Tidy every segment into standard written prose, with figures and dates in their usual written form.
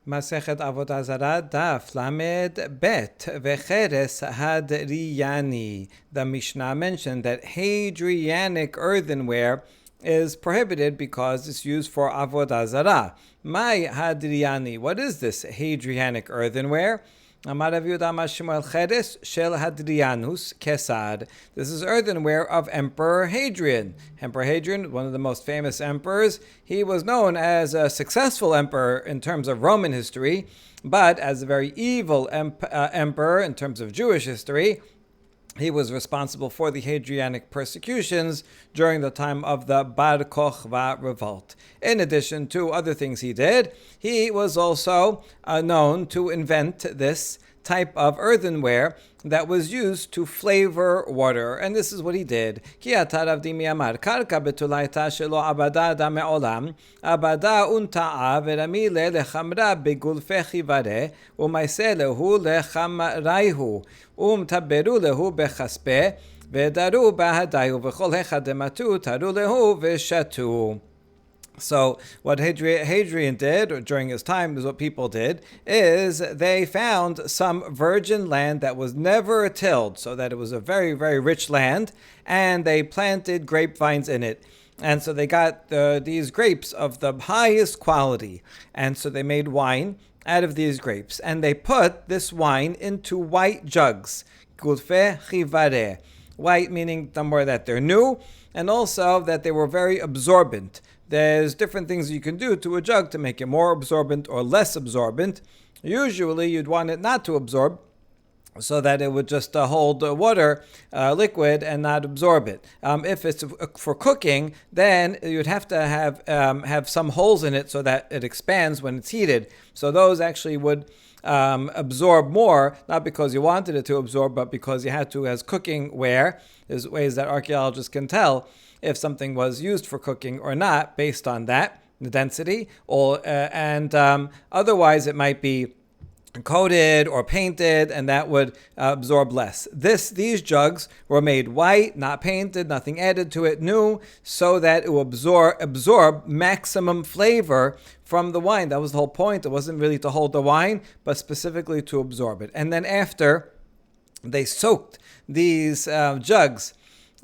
Masechet Avoda Zara Daf Lamed Bet Vecheres Hadriyani. The Mishnah mentioned that Hadrianic earthenware is prohibited because it's used for Avoda Zara. My Hadriyani. What is this Hadrianic earthenware? Amar Rav Yehuda Amar Shmuel Cheres Shel Hadrianus Kesar. This is earthenware of Emperor Hadrian. Emperor Hadrian, one of the most famous emperors, he was known as a successful emperor in terms of Roman history, but as a very evil emperor in terms of Jewish history. He was responsible for the Hadrianic persecutions during the time of the Bar Kokhba revolt. In addition to other things he did, he was also known to invent this type of earthenware that was used to flavor water. And this is what he did. Ki atarav dimi amar karka betulaita shelo abada da me'olam abada unta'a veramile lechamra begulfe chivare umaise lehu lechamraihu taberu lehu bechaspe vedaru bahadayu v'chol hechadematu taru lehu v'shatu. So what Hadrian did, or during his time, is what people did, is they found some virgin land that was never tilled, so that it was a very, very rich land, and they planted grapevines in it. And so they got these grapes of the highest quality, and so they made wine out of these grapes, and they put this wine into white jugs, gulfe chivare, white meaning somewhere that they're new, and also that they were very absorbent. There's different things you can do to a jug to make it more absorbent or less absorbent. Usually you'd want it not to absorb, so that it would just hold water, liquid, and not absorb it. If it's for cooking, then you'd have to have some holes in it so that it expands when it's heated. So those actually would absorb more, not because you wanted it to absorb, but because you had to as cooking ware. There's ways that archaeologists can tell if something was used for cooking or not based on that, the density, and otherwise it might be coated or painted, and that would absorb less. These jugs were made white, not painted, nothing added to it, new, so that it will absorb maximum flavor from the wine. That was the whole point. It wasn't really to hold the wine, but specifically to absorb it. And then after they soaked these jugs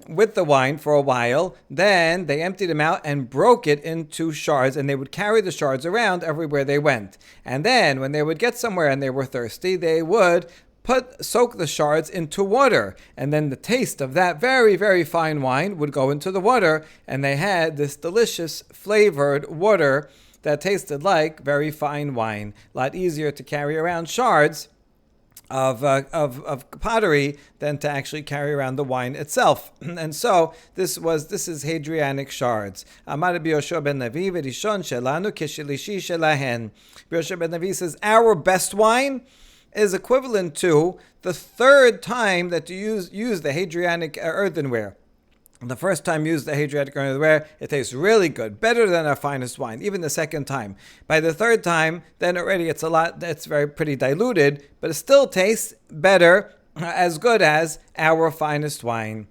with the wine for a while, then they emptied them out and broke it into shards, and they would carry the shards around everywhere they went. And then when they would get somewhere and they were thirsty, they would soak the shards into water, and then the taste of that very, very fine wine would go into the water, and they had this delicious flavored water that tasted like very fine wine. A lot easier to carry around shards of pottery than to actually carry around the wine itself. And so this is Hadrianic shards. Amar Rabbi Yoshua ben Levi v'rishon shelanu keshilishi shelahen. Rabbi Yoshua ben Levi says our best wine is equivalent to the third time that you use the Hadrianic earthenware. The first time you use the Hadrianic earthenware, it tastes really good, better than our finest wine, even the second time. By the third time, then already it's pretty diluted, but it still tastes better, as good as our finest wine.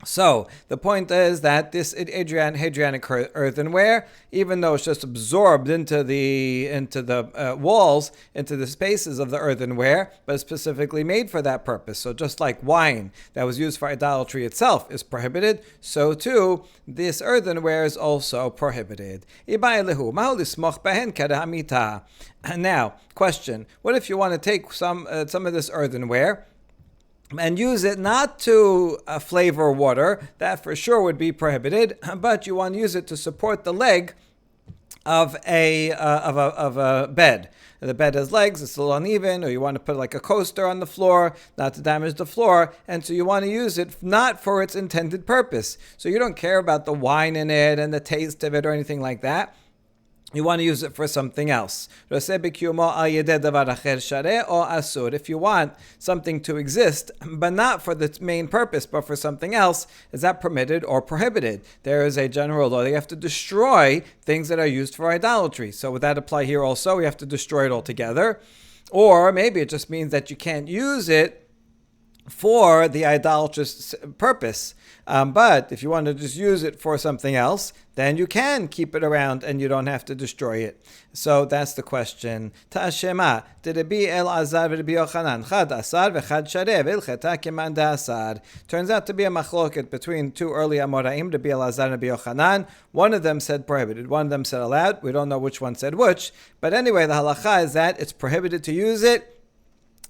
So the point is that this Hadrianic earthenware, even though it's just absorbed into the walls, into the spaces of the earthenware, but it's specifically made for that purpose. So just like wine that was used for idolatry itself is prohibited, so too this earthenware is also prohibited. Now, question: what if you want to take some of this earthenware and use it not to flavor water? That for sure would be prohibited, but you want to use it to support the leg of a bed. The bed has legs, it's a little uneven, or you want to put like a coaster on the floor, not to damage the floor, and so you want to use it not for its intended purpose. So you don't care about the wine in it and the taste of it or anything like that. You want to use it for something else. If you want something to exist, but not for the main purpose, but for something else, is that permitted or prohibited? There is a general law. You have to destroy things that are used for idolatry. So would that apply here also? We have to destroy it altogether. Or maybe it just means that you can't use it for the idolatrous purpose. But if you want to just use it for something else, then you can keep it around and you don't have to destroy it. So that's the question. Ta'ashema, Rabbi Elazar v'Rabbi Yochanan, Chad asar v'chad sharev, ilcheta kiman asar. Turns out to be a machloket between two early Amoraim, Rabbi Elazar and Rabbi Yochanan. One of them said prohibited, one of them said allowed. We don't know which one said which. But anyway, the halacha is that it's prohibited to use it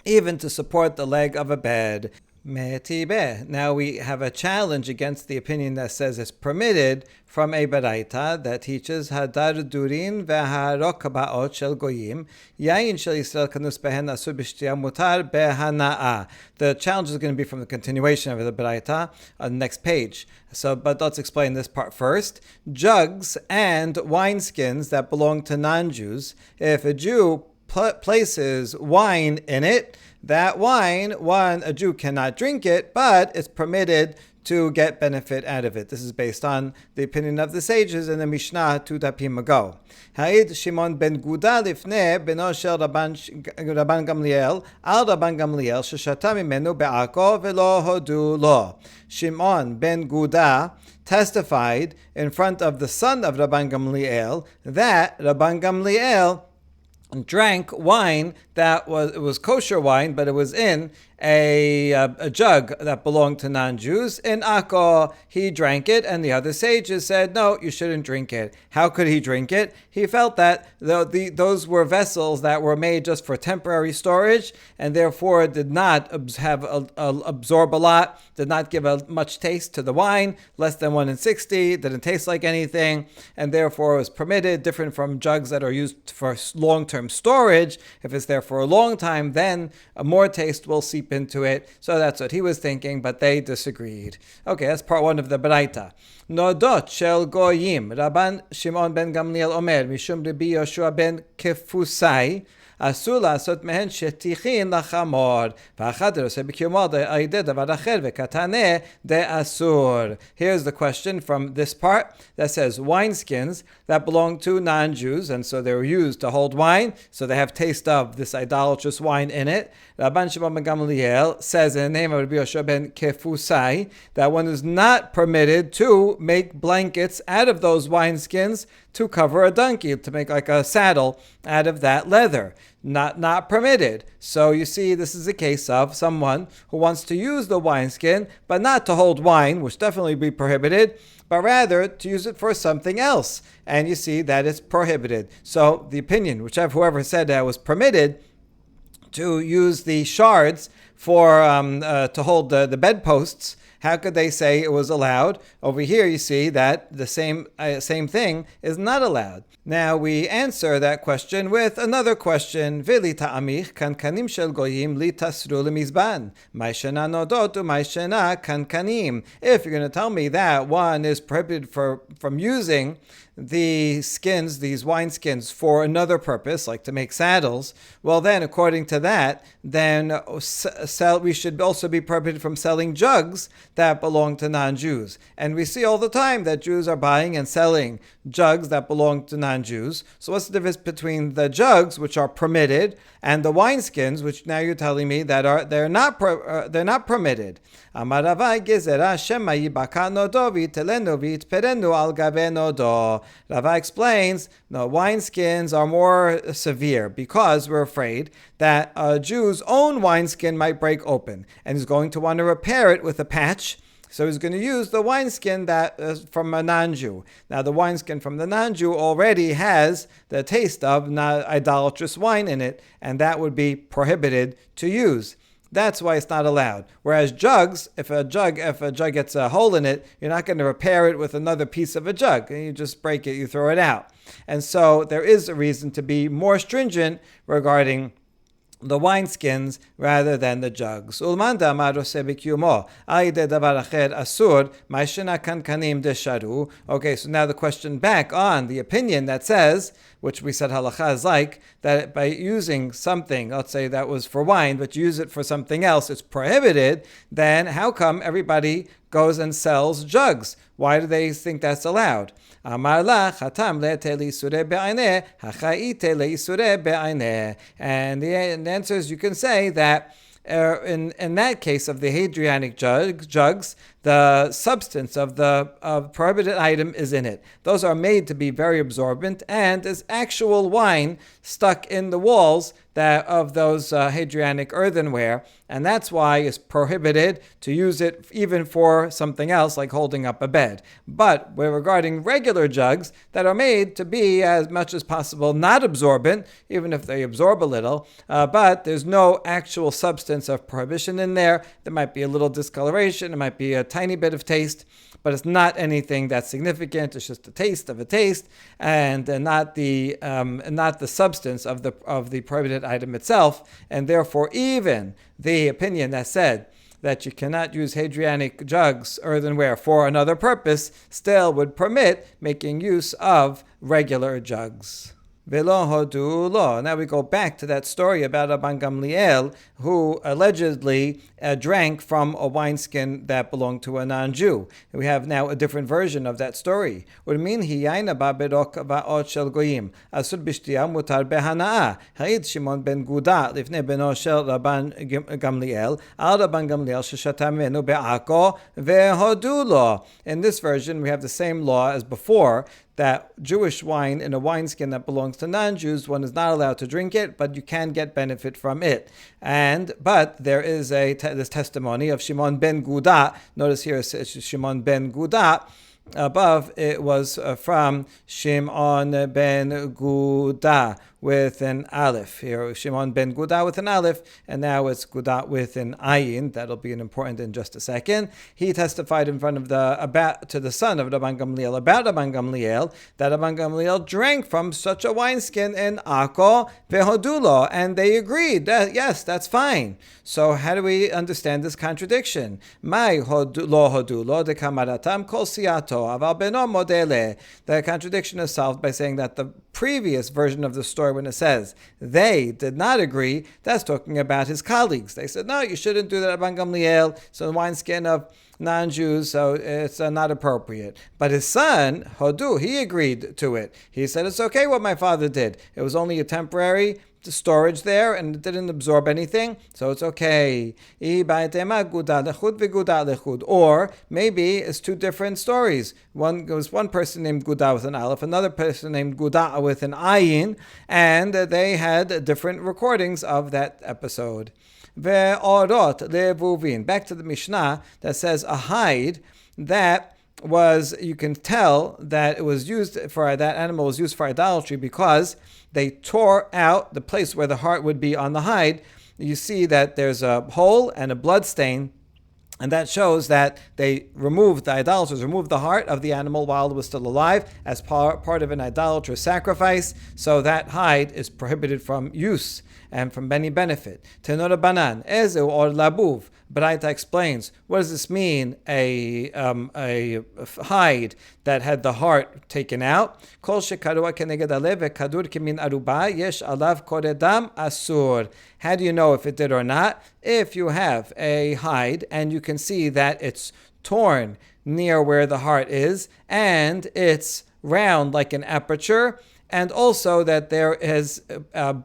even to support the leg of a bed. Now we have a challenge against the opinion that says it's permitted from a baraita that teaches hadar durin veharok ba'ot shel goyim yain shel Yisrael kanus behen asur b'shtiyah mutar behana'a. The challenge is going to be from the continuation of the baraita on the next page. But let's explain this part first. Jugs and wineskins that belong to non-Jews, if a Jew places wine in it, that wine, a Jew cannot drink it, but it's permitted to get benefit out of it. This is based on the opinion of the sages in the Mishnah 2 dapim ago. Ha'id Shimon ben Guda lifnei beno shel Rabban Gamliel al Rabban Gamliel sheshata mimenu be'ako velo hodu lo. Shimon ben Guda testified in front of the son of Rabban Gamliel that Rabban Gamliel drank wine that was kosher wine, but it was in a jug that belonged to non-Jews. In Akko, he drank it, and the other sages said, no, you shouldn't drink it. How could he drink it? He felt that those were vessels that were made just for temporary storage, and therefore did not absorb a lot, did not give much taste to the wine, less than 1 in 60, didn't taste like anything, and therefore was permitted, different from jugs that are used for long-term storage. If it's there for a long time, then more taste will seep into it. So that's what he was thinking, but they disagreed. Okay, that's part one of the Baraita. Nodot shel goyim. Rabban Shimon ben Gamliel omer, mishum Rabbi Yoshua ben Kefusai, אסור לעשות מהן שטיחין לחמור, ואחד עושה בקיומו על-ידי דבר אחר וקטנה דאסור. Here's the question from this part that says wineskins that belong to non-Jews, and so they were used to hold wine, so they have taste of this idolatrous wine in it. Rabban Shimon ben Gamliel says in the name of Rabbi Yoshua ben Kefusai that one is not permitted to make blankets out of those wineskins to cover a donkey, to make like a saddle out of that leather. Not permitted. So you see, this is a case of someone who wants to use the wineskin, but not to hold wine, which definitely be prohibited, but rather to use it for something else. And you see that it's prohibited. So the opinion, whoever said that was permitted to use the shards for to hold the bedposts, how could they say it was allowed? Over here you see that the same thing is not allowed. Now we answer that question with another question. Vili ta'amich kankanim shel goyim li tasru lemizban. Ma'ishena nodot u'ma'ishena kankanim. If you're going to tell me that one is prohibited from using the skins, these wineskins, for another purpose, like to make saddles, well then, according to that, then we should also be prohibited from selling jugs that belong to non-Jews. And we see all the time that Jews are buying and selling jugs that belong to non-Jews. So what's the difference between the jugs, which are permitted, and the wineskins, which now you're telling me that they're not permitted? Amaravai gezerah shema yibaka nodo v'itelenu v'itperenu al gave nodo. Rava explains, no, wineskins are more severe because we're afraid that a Jew's own wineskin might break open, and he's going to want to repair it with a patch. So he's going to use the wineskin that is from a non-Jew. Now the wineskin from the non-Jew already has the taste of idolatrous wine in it, and that would be prohibited to use. That's why it's not allowed. Whereas jugs, if a jug gets a hole in it, you're not going to repair it with another piece of a jug. You just break it, you throw it out. And so there is a reason to be more stringent regarding the wineskins rather than the jugs. Okay, so now the question back on the opinion that says, which we said halacha is like, that by using something, let's say that was for wine, but use it for something else, it's prohibited, then how come everybody goes and sells jugs? Why do they think that's allowed? And the answer is, you can say that in that case of the Hadrianic jugs, the substance of the prohibited item is in it. Those are made to be very absorbent, and there's actual wine stuck in the walls of those Hadrianic earthenware, and that's why it's prohibited to use it even for something else like holding up a bed. But we're regarding regular jugs that are made to be as much as possible not absorbent, even if they absorb a little, but there's no actual substance of prohibition in there. There might be a little discoloration, it might be a tiny bit of taste, but it's not anything that's significant. It's just a taste of a taste, and not the substance of the prohibited item itself. And therefore, even the opinion that said that you cannot use Hadrianic jugs, earthenware, for another purpose, still would permit making use of regular jugs. Velo hodu lo. Now we go back to that story about Rabban Gamliel, who allegedly drank from a wineskin that belonged to a non-Jew. We have now a different version of that story. Urmin hi yaina ba berok va'ot shel goyim asur b'shtiya mutar behanaa. Ha'id Shimon ben Guda lifnei beno shel Rabban Gamliel al Rabban Gamliel sheshata menu be'ako vehodu lo. In this version, we have the same law as before, that Jewish wine in a wineskin that belongs to non-Jews, one is not allowed to drink it, but you can get benefit from it. But there is this testimony of Shimon ben Guda. Notice here it says Shimon ben Guda. Above it was from Shimon ben Guda with an aleph. Here, Shimon ben Guda with an aleph, and now it's Guda with an ayin. That'll be important in just a second. He testified in front of to the son of Rabban Gamliel about Rabban Gamliel, that Rabban Gamliel drank from such a wineskin in Akko vehodulo, and they agreed that yes, that's fine. So how do we understand this contradiction? Mai lo hodulo de kamaratam kol siato aval beno modele. The contradiction is solved by saying that the previous version of the story, when it says they did not agree, that's talking about his colleagues. They said, no, you shouldn't do that, Rabban Gamliel. So the wineskin of non-Jews, so it's not appropriate. But his son, Hodu, he agreed to it. He said, it's okay what my father did. It was only a temporary storage there, and it didn't absorb anything, so it's okay. Or maybe it's two different stories. One person named Guda with an aleph, another person named Guda with an ayin, and they had different recordings of that episode. Ve'orot levuvin. Back to the Mishnah that says a hide that was, you can tell that it was used for, that animal was used for idolatry because they tore out the place where the heart would be on the hide. You see that there's a hole and a blood stain, and that shows that the idolaters removed the heart of the animal while it was still alive as part of an idolatrous sacrifice. So that hide is prohibited from use and from any benefit. Tenora banan, ezeu or labuv. Baraita explains, what does this mean? A hide that had the heart taken out. Kol shekarua keneged alev vekadur kimin aruba yesh alav koredam asur. How do you know if it did or not? If you have a hide and you can see that it's torn near where the heart is, and it's round like an aperture, and also that there is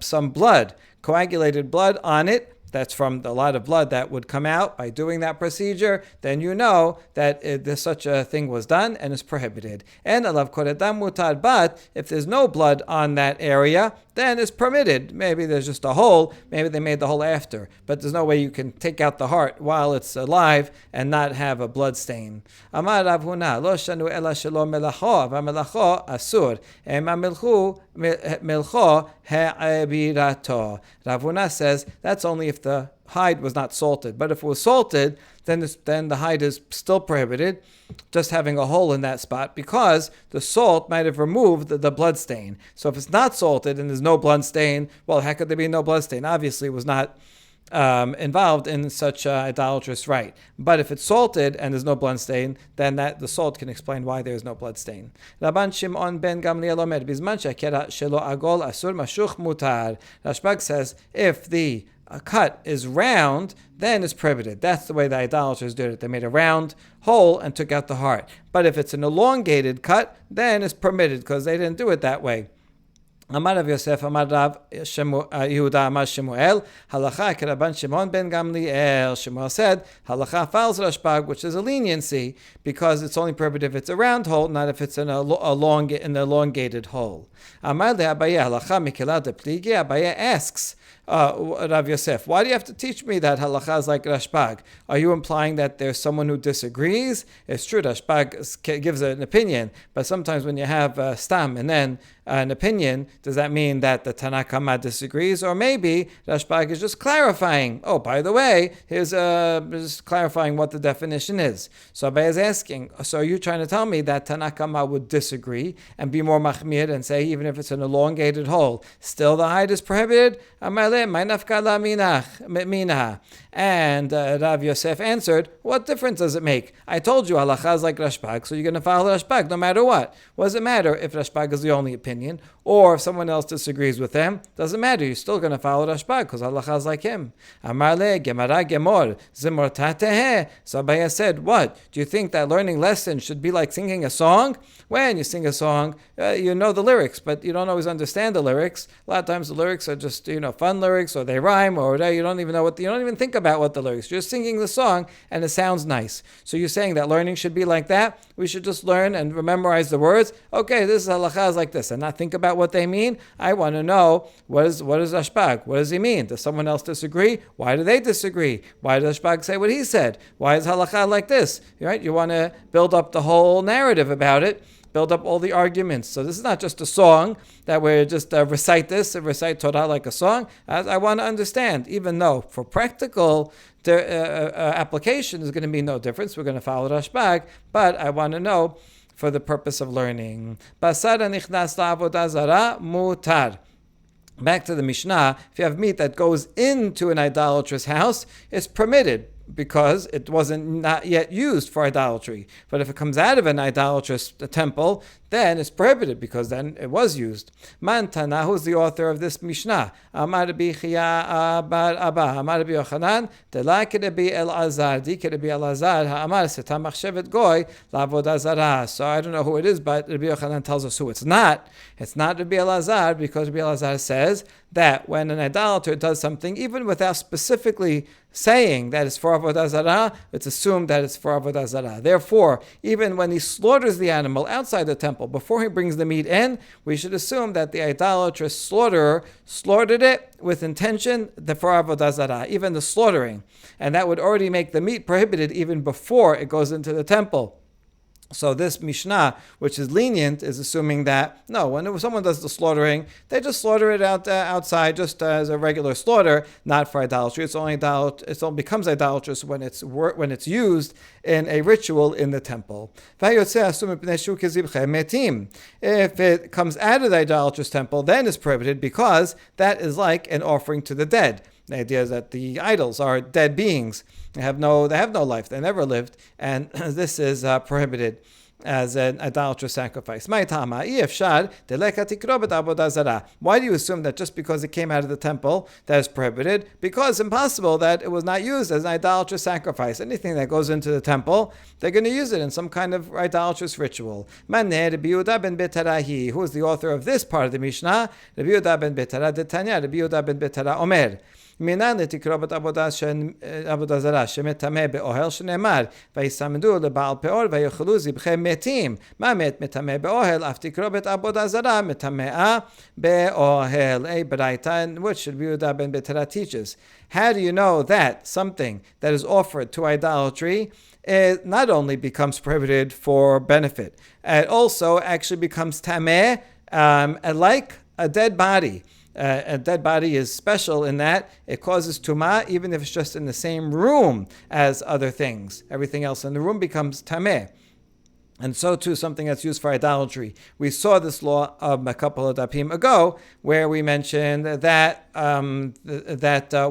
some blood, coagulated blood on it, that's from a lot of blood that would come out by doing that procedure, then you know that such a thing was done and is prohibited. And alav koredam mutar, but if there's no blood on that area, then it's permitted. Maybe there's just a hole, maybe they made the hole after, but there's no way you can take out the heart while it's alive and not have a blood stain. Amar Rav Huna, lo shanu ela shelo melacho, v'melacho asur, ema milcho he'ebirato. Rav Huna says that's only if the hide was not salted, but if it was salted, then the hide is still prohibited, just having a hole in that spot, because the salt might have removed the blood stain. So if it's not salted and there's no blood stain, well, how could there be no blood stain? Obviously, it was not involved in such idolatrous rite. But if it's salted and there's no blood stain, then the salt can explain why there is no blood stain. Rabban Shimon ben Gamliel omer bizman shekera shelo agol asur mashuch mutar. Rashbag says if the cut is round, then it's prohibited. That's the way the idolaters did it. They made a round hole and took out the heart. But if it's an elongated cut, then it's permitted because they didn't do it that way. Amar Rav Yosef, Amar Rav Yehuda, Amar Shemuel, Halacha Keraban Shimon ben Gamliel. Shemuel said, Halacha follows Rashbag, which is a leniency, because it's only prohibited if it's a round hole, not if it's an elongated hole. Amar le Abaye, Halacha Mikela de Pligi. Abaye asks Rav Yosef, why do you have to teach me that halacha is like Rashbag? Are you implying that there's someone who disagrees? It's true, Rashbag gives an opinion, but sometimes when you have stam and then an opinion, does that mean that the Tanna Kama disagrees? Or maybe Rashbag is just clarifying. Oh, by the way, here's just clarifying what the definition is. So Abai is asking, so are you trying to tell me that Tanna Kama would disagree and be more machmir and say even if it's an elongated hole, still the height is prohibited? And Rav Yosef answered, what difference does it make? I told you halacha is like Rashbag, so you're going to follow Rashbag no matter what. What does it matter if Rashbag is the only opinion, or if someone else disagrees with them? Doesn't matter, you're still going to follow Rashbag because halacha is like him. Amar le Gemara gemor zimor tatehe. So Abaye said, what? Do you think that learning lessons should be like singing a song? When you sing a song, you know the lyrics, but you don't always understand the lyrics. A lot of times the lyrics are just fun lyrics, or they rhyme, or you don't even think about what the lyrics. You're just singing the song, and it sounds nice. So you're saying that learning should be like that? We should just learn and memorize the words. Okay, this is halacha is like this, and not think about what they mean. I want to know what is Rashbag? What does he mean? Does someone else disagree? Why do they disagree? Why does Rashbag say what he said? Why is halacha like this? Right? You want to build up the whole narrative about it. Build up all the arguments. So this is not just a song that we just recite Torah like a song. I want to understand, even though for practical application there's going to be no difference. We're going to follow Rashbag, but I want to know for the purpose of learning. Basar nichnas la'avoda zara mutar. Back to the Mishnah, if you have meat that goes into an idolatrous house, it's permitted, because it wasn't not yet used for idolatry. But if it comes out of an idolatrous temple, then it's prohibited because then it was used. Man Tana, who's the author of this Mishnah? Amar Rabbi Chia bar Abba, Amar Rabbi Yochanan, Dela Kerebi Elazar, Di Kerebi Elazar, Amar Seta Machshevet Goy, Lavoda Zara. So I don't know who it is, but Rabbi Yochanan tells us who it's not. It's not Rabbi Elazar, because Rabbi Elazar says that when an idolater does something, even without specifically saying that it's for Avodah Zara, it's assumed that it's for Avodah Zara. Therefore, even when he slaughters the animal outside the temple, before he brings the meat in, we should assume that the idolatrous slaughterer slaughtered it with intention for Avodah Zara, even the slaughtering. And that would already make the meat prohibited even before it goes into the temple. So this Mishnah, which is lenient, is assuming that, no, when someone does the slaughtering, they just slaughter it outside, just as a regular slaughter, not for idolatry. It only becomes idolatrous when it's used in a ritual in the temple. If it comes out of the idolatrous temple, then it's prohibited, because that is like an offering to the dead. The idea is that the idols are dead beings. They have no life. They never lived. And this is prohibited as an idolatrous sacrifice. Why do you assume that just because it came out of the temple, that is prohibited? Because it's impossible that it was not used as an idolatrous sacrifice. Anything that goes into the temple, they're going to use it in some kind of idolatrous ritual. Who is the author of this part of the Mishnah? Rabbi Yehuda ben Betara Detanya, Rabbi Yehuda ben Betara Omer. מנין לתקרובת עבודה זרה שמטמא באוהל שנאמר ויסמדו לבעל פאור ויאכלו זבחי מתים. מה מת מטמא באוהל? אף תקרובת עבודה זרה מטמאה באוהל. A baraita in which Rabbi Yehuda ben Betara teaches. How do you know that something that is offered to idolatry not only becomes prohibited for benefit, it also actually becomes tameh, like a dead body? A dead body is special in that it causes tumah, even if it's just in the same room as other things. Everything else in the room becomes tameh. And so too, something that's used for idolatry. We saw this law a couple of dapim ago, where we mentioned that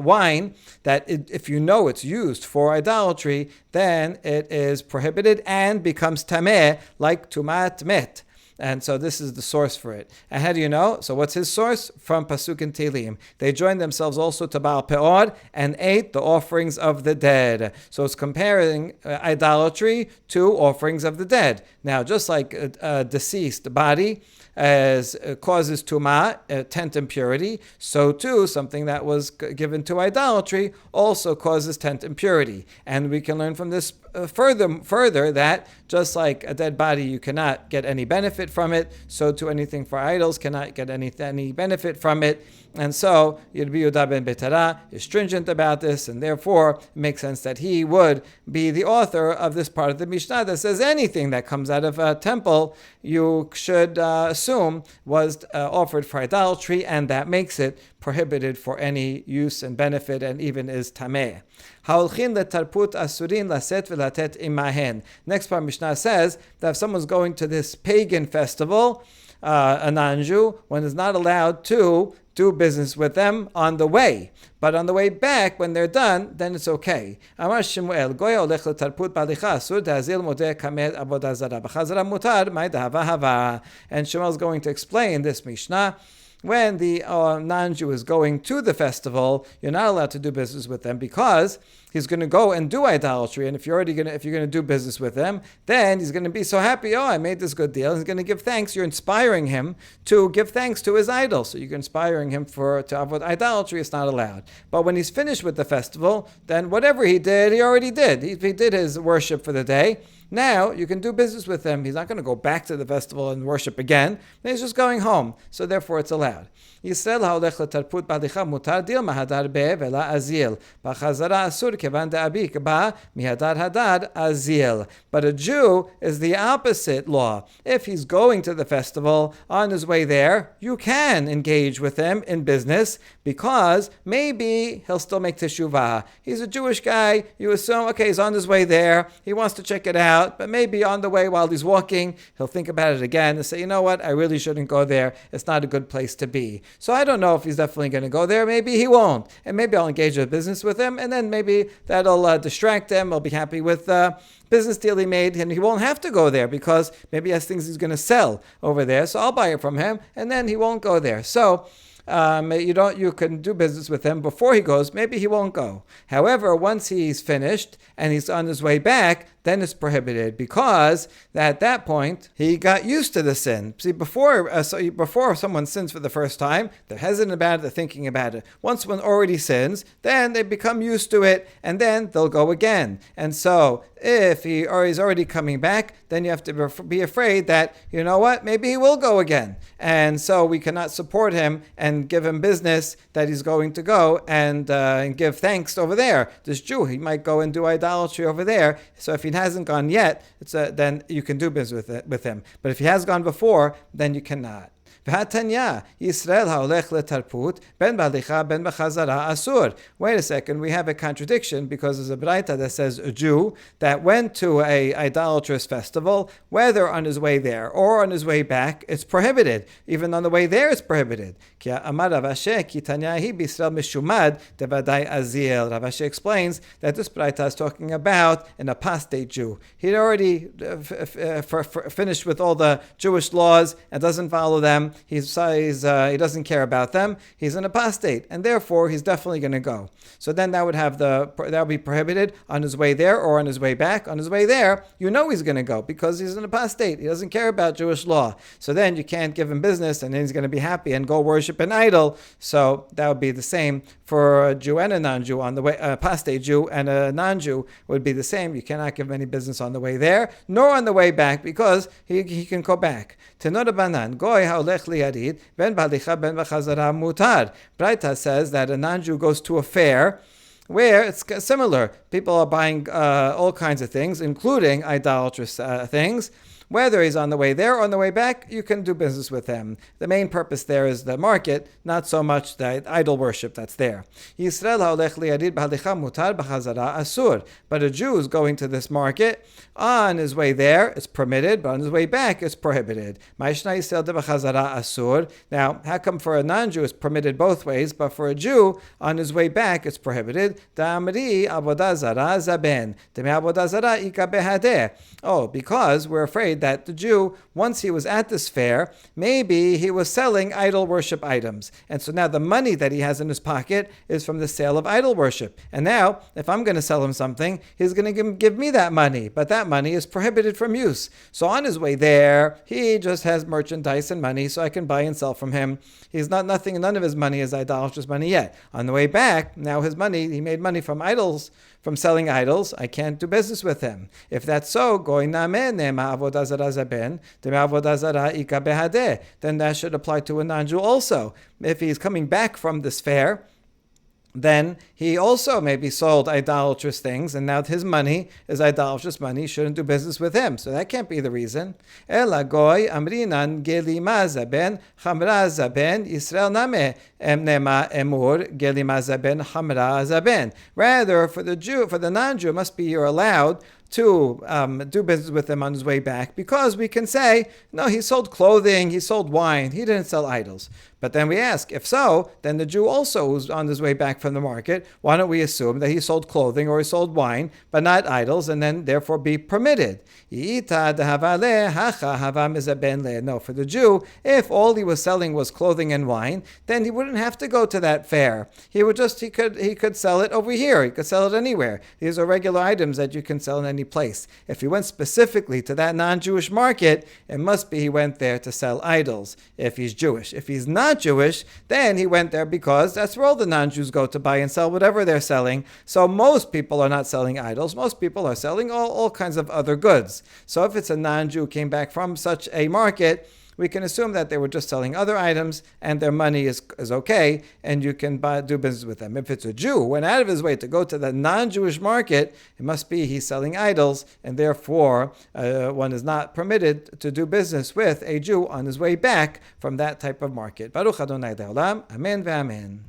wine, if you know it's used for idolatry, then it is prohibited and becomes tameh, like tumat met. And so this is the source for it. And how do you know? So what's his source? From Pasuk in Tehillim. They joined themselves also to Baal Peor and ate the offerings of the dead. So it's comparing idolatry to offerings of the dead. Now, just like a deceased body as causes tumah, tent impurity, so too something that was given to idolatry also causes tent impurity. And we can learn from this further that just like a dead body, you cannot get any benefit from it, so too anything for idols cannot get any benefit from it. And so Rabbi Yehuda ben Betara is stringent about this, and therefore it makes sense that he would be the author of this part of the Mishnah that says anything that comes out of a temple you should assume was offered for idolatry, and that makes it prohibited for any use and benefit, and even is tameh. Next part Mishnah says that if someone's going to this pagan festival, a non-Jew, one is not allowed to do business with them on the way. But on the way back, when they're done, then it's okay. Amar Shemuel, Goya olech letarput balicha asur da'azil modeh kamed avoda zara. B'chazara mutar may dahava hava. And Shemuel is going to explain this Mishnah. When the non-Jew is going to the festival, you're not allowed to do business with them because he's going to go and do idolatry. And if you're going to do business with them, then he's going to be so happy. Oh, I made this good deal. He's going to give thanks. You're inspiring him to give thanks to his idol. So you're inspiring him to avoid idolatry. It's not allowed. But when he's finished with the festival, then whatever he did, he already did. He did his worship for the day. Now you can do business with him. He's not going to go back to the festival and worship again. He's just going home. So therefore it's allowed. Yisrael haolech letarput balicha mutar dil mahadar be vela azil. B'chazara asur kevan de'abik ba mihadar hadar azil. But a Jew is the opposite law. If he's going to the festival, on his way there, you can engage with him in business because maybe he'll still make teshuvah. He's a Jewish guy. You assume, okay, he's on his way there. He wants to check it out. But maybe on the way while he's walking, he'll think about it again and say, you know what, I really shouldn't go there. It's not a good place to be. So I don't know if he's definitely going to go there. Maybe he won't. And maybe I'll engage in business with him. And then maybe that'll distract him. I'll be happy with the business deal he made. And he won't have to go there because maybe he has things he's going to sell over there. So I'll buy it from him. And then he won't go there. So you can do business with him before he goes. Maybe he won't go. However, once he's finished and he's on his way back, then it's prohibited because at that point he got used to the sin. See, before someone sins for the first time, they're hesitant about it, they're thinking about it. Once one already sins, then they become used to it, and then they'll go again. And so if he's already coming back, then you have to be afraid that, you know what, maybe he will go again. And so we cannot support him and give him business that he's going to go and give thanks over there. This Jew, he might go and do idolatry over there. So if he hasn't gone yet, then you can do business with him. But if he has gone before, then you cannot. V'hatanya, Yisrael haolech letarput, ben balicha, ben b'chazara asur. Wait a second, we have a contradiction because there's a braita that says a Jew that went to a idolatrous festival, whether on his way there or on his way back, it's prohibited. Even on the way there, it's prohibited. Ki amar Rav Ashi, ki tanya hi b'Yisrael mishumad devadai azil. Rav Ashi explains that this braita is talking about an apostate Jew. He'd already finished with all the Jewish laws and doesn't follow them. He doesn't care about them. He's an apostate, and therefore he's definitely going to go. So then that would be prohibited on his way there or on his way back. On his way there, you know he's going to go because he's an apostate. He doesn't care about Jewish law. So then you can't give him business, and then he's going to be happy and go worship an idol. So that would be the same for a Jew and a non-Jew on the way. Apostate Jew and a non-Jew would be the same. You cannot give him any business on the way there nor on the way back because he can go back. Tenor banan goy haolech liyarid ben balicha ben b'chazara mutar. Braita says that a non-Jew goes to a fair where it's similar. People are buying all kinds of things, including idolatrous things. Whether he's on the way there or on the way back, you can do business with him. The main purpose there is the market, not so much the idol worship that's there. Yisrael haolech liyarid b'halicha mutar b'chazara asur. But a Jew is going to this market. On his way there, it's permitted, but on his way back, it's prohibited. Ma'ishna Yisrael de b'chazara asur. Now, how come for a non-Jew it's permitted both ways, but for a Jew, on his way back, it's prohibited? Da'amri Avoda Zara zaben. Demi Avoda Zara ika behadeh. Oh, because we're afraid afraid that the Jew, once he was at this fair, maybe he was selling idol worship items. And so now the money that he has in his pocket is from the sale of idol worship. And now, if I'm going to sell him something, he's going to give me that money. But that money is prohibited from use. So on his way there, he just has merchandise and money, so I can buy and sell from him. None of his money is idolatrous money yet. On the way back, now his money, he made money from idols, from selling idols. I can't do business with him. If that's so, then that should apply to a non-Jew also. If he's coming back from this fair, then he also maybe sold idolatrous things, and now his money is idolatrous money. Shouldn't do business with him. So that can't be the reason. Ela goy amrinan gelima zaben chamra zaben Yisrael name emnema emur gelima zaben chamra zaben. Rather, for the non-Jew, it must be you're allowed to do business with him on his way back, because we can say, no, he sold clothing, he sold wine, he didn't sell idols. But then we ask, if so, then the Jew also who's on his way back from the market, why don't we assume that he sold clothing or he sold wine, but not idols, and then therefore be permitted? No, for the Jew, if all he was selling was clothing and wine, then he wouldn't have to go to that fair. He could sell it over here. He could sell it anywhere. These are regular items that you can sell in any place. If he went specifically to that non-Jewish market, it must be he went there to sell idols, if he's Jewish. If he's not Jewish, then he went there because that's where all the non-Jews go to buy and sell whatever they're selling. So most people are not selling idols. Most people are selling all kinds of other goods. So if it's a non-Jew who came back from such a market, we can assume that they were just selling other items and their money is okay, and you can do business with them. If it's a Jew who went out of his way to go to the non-Jewish market, it must be he's selling idols, and therefore one is not permitted to do business with a Jew on his way back from that type of market. Baruch Adonai Le'olam. Amen ve'amen.